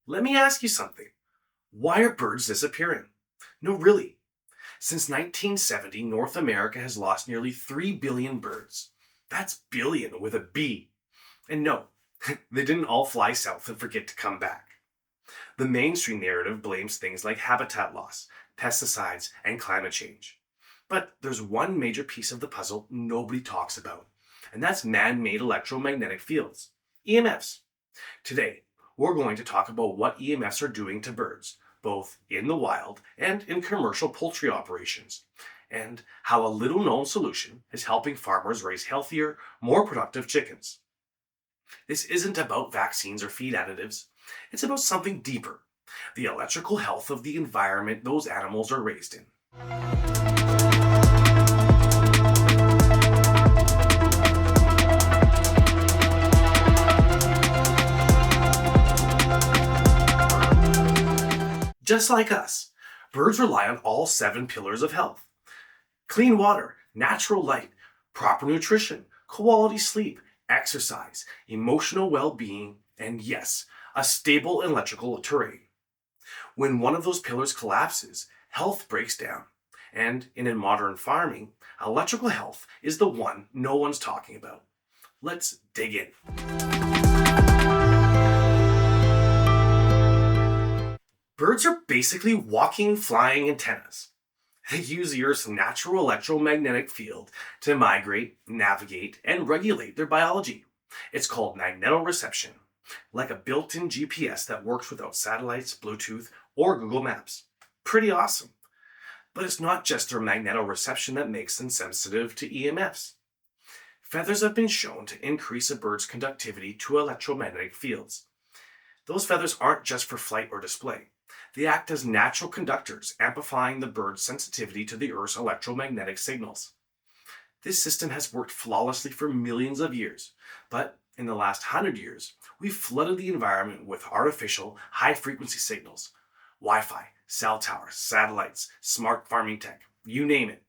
Let me ask you something. Why are birds disappearing? No, really. Since 1970, North America has lost nearly 3 billion birds. That's billion with a B. And no, they didn't all fly south and forget to come back. The mainstream narrative blames things like habitat loss, pesticides, and climate change. But there's one major piece of the puzzle nobody talks about, and that's man-made electromagnetic fields, EMFs. Today, we're going to talk about what EMFs are doing to birds, both in the wild and in commercial poultry operations, and how a little known solution is helping farmers raise healthier, more productive chickens. This isn't about vaccines or feed additives, it's about something deeper, the electrical health of the environment those animals are raised in. Just like us, birds rely on all 7 pillars of health: clean water, natural light, proper nutrition, quality sleep, exercise, emotional well-being, and yes, a stable electrical terrain. When one of those pillars collapses, health breaks down. And in modern farming, electrical health is the one no one's talking about. Let's dig in. Birds are basically walking, flying antennas. They use the Earth's natural electromagnetic field to migrate, navigate, and regulate their biology. It's called magnetoreception, like a built-in GPS that works without satellites, Bluetooth, or Google Maps. Pretty awesome. But it's not just their magnetoreception that makes them sensitive to EMFs. Feathers have been shown to increase a bird's conductivity to electromagnetic fields. Those feathers aren't just for flight or display. They act as natural conductors, amplifying the bird's sensitivity to the Earth's electromagnetic signals. This system has worked flawlessly for millions of years, but in the last 100 years, we've flooded the environment with artificial, high-frequency signals. Wi-Fi, cell towers, satellites, smart farming tech, you name it.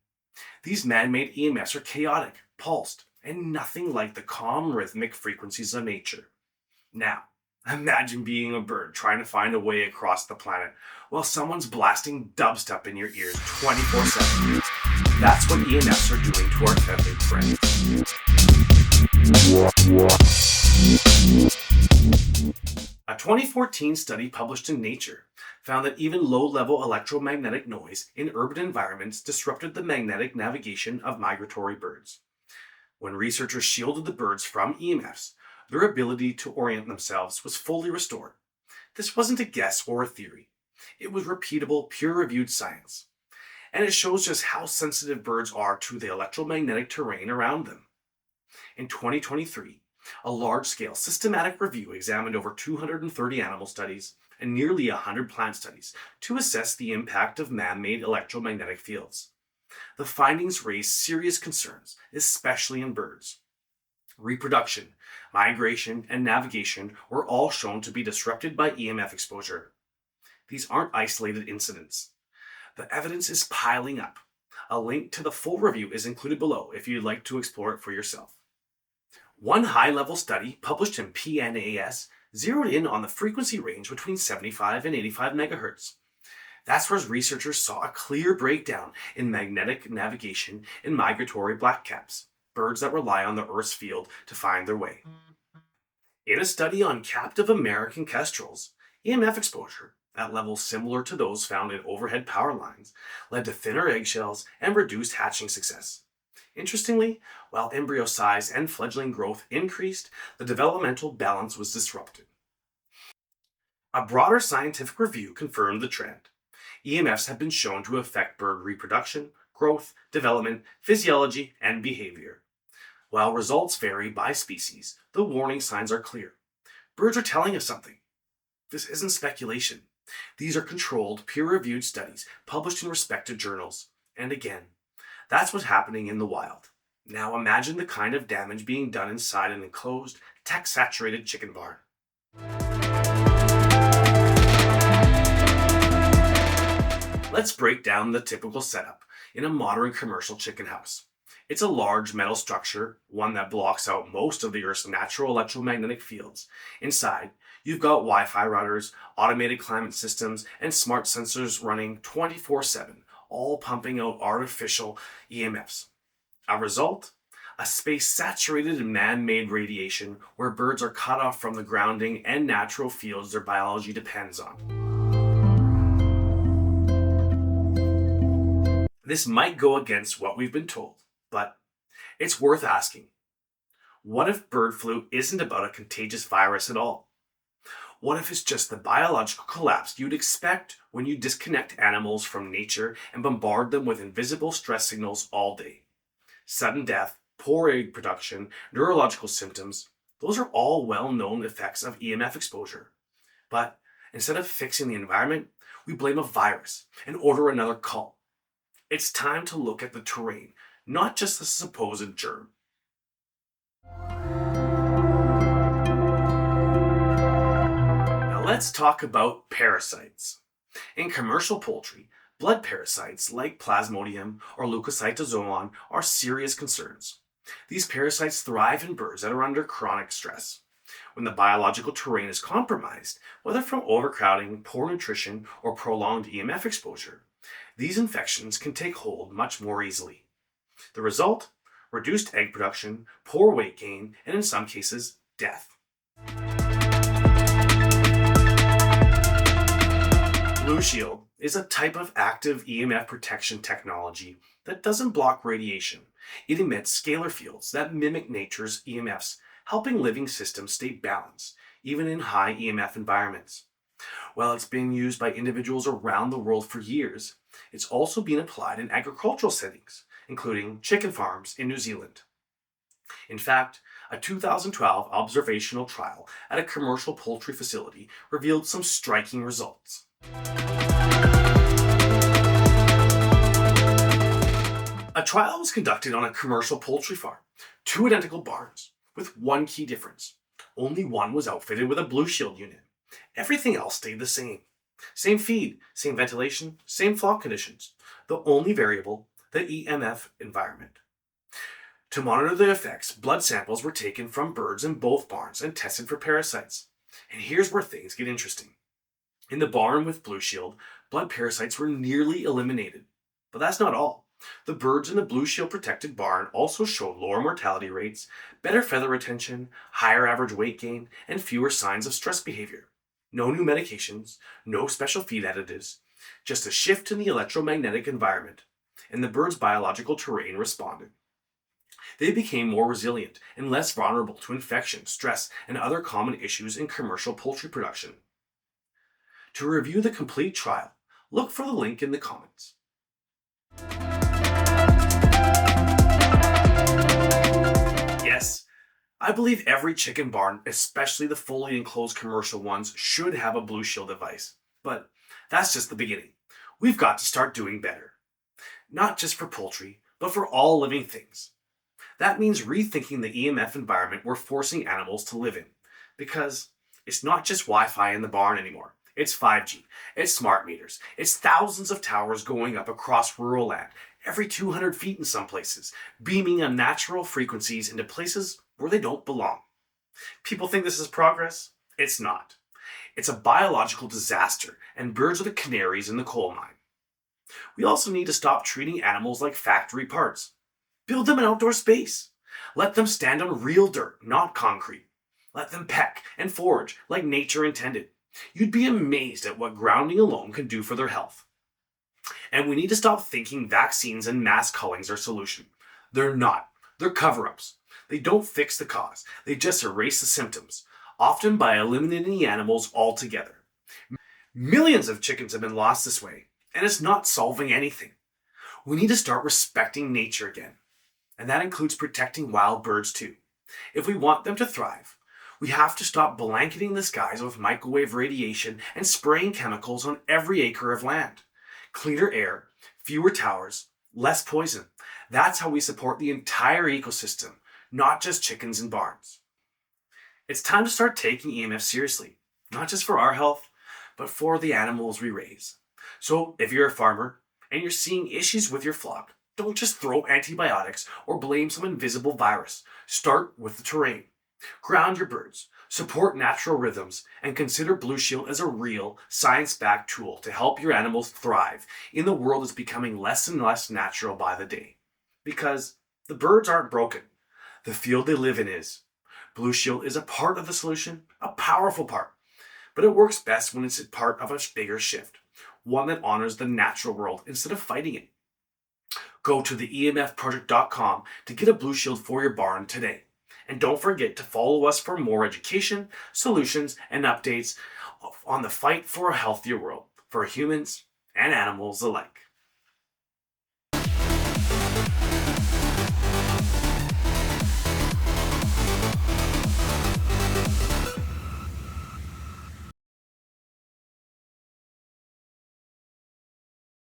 These man-made EMFs are chaotic, pulsed, and nothing like the calm, rhythmic frequencies of nature. Now, imagine being a bird trying to find a way across the planet while someone's blasting dubstep in your ears 24/7. That's what EMFs are doing to our feathered friends. A 2014 study published in Nature found that even low-level electromagnetic noise in urban environments disrupted the magnetic navigation of migratory birds. When researchers shielded the birds from EMFs, their ability to orient themselves was fully restored. This wasn't a guess or a theory. It was repeatable, peer-reviewed science. And it shows just how sensitive birds are to the electromagnetic terrain around them. In 2023, a large-scale systematic review examined over 230 animal studies and nearly 100 plant studies to assess the impact of man-made electromagnetic fields. The findings raised serious concerns, especially in birds. Reproduction, migration, and navigation were all shown to be disrupted by EMF exposure. These aren't isolated incidents. The evidence is piling up. A link to the full review is included below if you'd like to explore it for yourself. One high-level study published in PNAS zeroed in on the frequency range between 75 and 85 megahertz. That's where researchers saw a clear breakdown in magnetic navigation in migratory blackcaps, birds that rely on the Earth's field to find their way. In a study on captive American kestrels, EMF exposure, at levels similar to those found in overhead power lines, led to thinner eggshells and reduced hatching success. Interestingly, while embryo size and fledgling growth increased, the developmental balance was disrupted. A broader scientific review confirmed the trend. EMFs have been shown to affect bird reproduction, growth, development, physiology, and behavior. While results vary by species, the warning signs are clear. Birds are telling us something. This isn't speculation. These are controlled, peer-reviewed studies published in respected journals. And again, that's what's happening in the wild. Now imagine the kind of damage being done inside an enclosed, tech-saturated chicken barn. Let's break down the typical setup in a modern commercial chicken house. It's a large metal structure, one that blocks out most of the Earth's natural electromagnetic fields. Inside, You've got Wi-Fi routers, automated climate systems, and smart sensors running 24/7, all pumping out artificial EMFs. A result? A space saturated in man-made radiation where birds are cut off from the grounding and natural fields their biology depends on. This might go against what we've been told, but it's worth asking. What if bird flu isn't about a contagious virus at all? What if it's just the biological collapse you'd expect when you disconnect animals from nature and bombard them with invisible stress signals all day? Sudden death, poor egg production, neurological symptoms, those are all well-known effects of EMF exposure. But instead of fixing the environment, we blame a virus and order another call. It's time to look at the terrain, not just the supposed germ. Now let's talk about parasites. In commercial poultry, blood parasites like Plasmodium or Leukocytozoon are serious concerns. These parasites thrive in birds that are under chronic stress. When the biological terrain is compromised, whether from overcrowding, poor nutrition, or prolonged EMF exposure, these infections can take hold much more easily. The result? Reduced egg production, poor weight gain, and in some cases, death. Blue Shield is a type of active EMF protection technology that doesn't block radiation. It emits scalar fields that mimic nature's EMFs, helping living systems stay balanced, even in high EMF environments. While it's been used by individuals around the world for years, it's also been applied in agricultural settings, including chicken farms in New Zealand. In fact, a 2012 observational trial at a commercial poultry facility revealed some striking results. A trial was conducted on a commercial poultry farm, two identical barns, with one key difference. Only one was outfitted with a Blue Shield unit. Everything else stayed the same. Same feed, same ventilation, same flock conditions. The only variable, the EMF environment. To monitor the effects, blood samples were taken from birds in both barns and tested for parasites. And here's where things get interesting. In the barn with Blue Shield, blood parasites were nearly eliminated. But that's not all. The birds in the Blue Shield protected barn also showed lower mortality rates, better feather retention, higher average weight gain, and fewer signs of stress behavior. No new medications, no special feed additives, just a shift in the electromagnetic environment, and the bird's biological terrain responded. They became more resilient and less vulnerable to infection, stress, and other common issues in commercial poultry production. To review the complete trial, look for the link in the comments. Yes, I believe every chicken barn, especially the fully enclosed commercial ones, should have a Blue Shield device. But that's just the beginning. We've got to start doing better. Not just for poultry, but for all living things. That means rethinking the EMF environment we're forcing animals to live in. Because it's not just Wi-Fi in the barn anymore. It's 5G, it's smart meters, it's thousands of towers going up across rural land, every 200 feet in some places, beaming unnatural frequencies into places where they don't belong. People think this is progress? It's not. It's a biological disaster, and birds are the canaries in the coal mine. We also need to stop treating animals like factory parts. Build them an outdoor space. Let them stand on real dirt, not concrete. Let them peck and forage like nature intended. You'd be amazed at what grounding alone can do for their health. And we need to stop thinking vaccines and mass cullings are a solution. They're not. They're cover-ups. They don't fix the cause. They just erase the symptoms, often by eliminating the animals altogether. Millions of chickens have been lost this way, and it's not solving anything. We need to start respecting nature again. And that includes protecting wild birds too. If we want them to thrive, we have to stop blanketing the skies with microwave radiation and spraying chemicals on every acre of land. Cleaner air, fewer towers, less poison. That's how we support the entire ecosystem, not just chickens and barns. It's time to start taking EMF seriously, not just for our health, but for the animals we raise. So if you're a farmer and you're seeing issues with your flock, don't just throw antibiotics or blame some invisible virus. Start with the terrain. Ground your birds. Support natural rhythms and consider Blue Shield as a real, science-backed tool to help your animals thrive in the world that's becoming less and less natural by the day. Because the birds aren't broken. The field they live in is. Blue Shield is a part of the solution, a powerful part, but it works best when it's a part of a bigger shift, one that honors the natural world instead of fighting it. Go to the EMFproject.com to get a Blue Shield for your barn today. And don't forget to follow us for more education, solutions, and updates on the fight for a healthier world for humans and animals alike.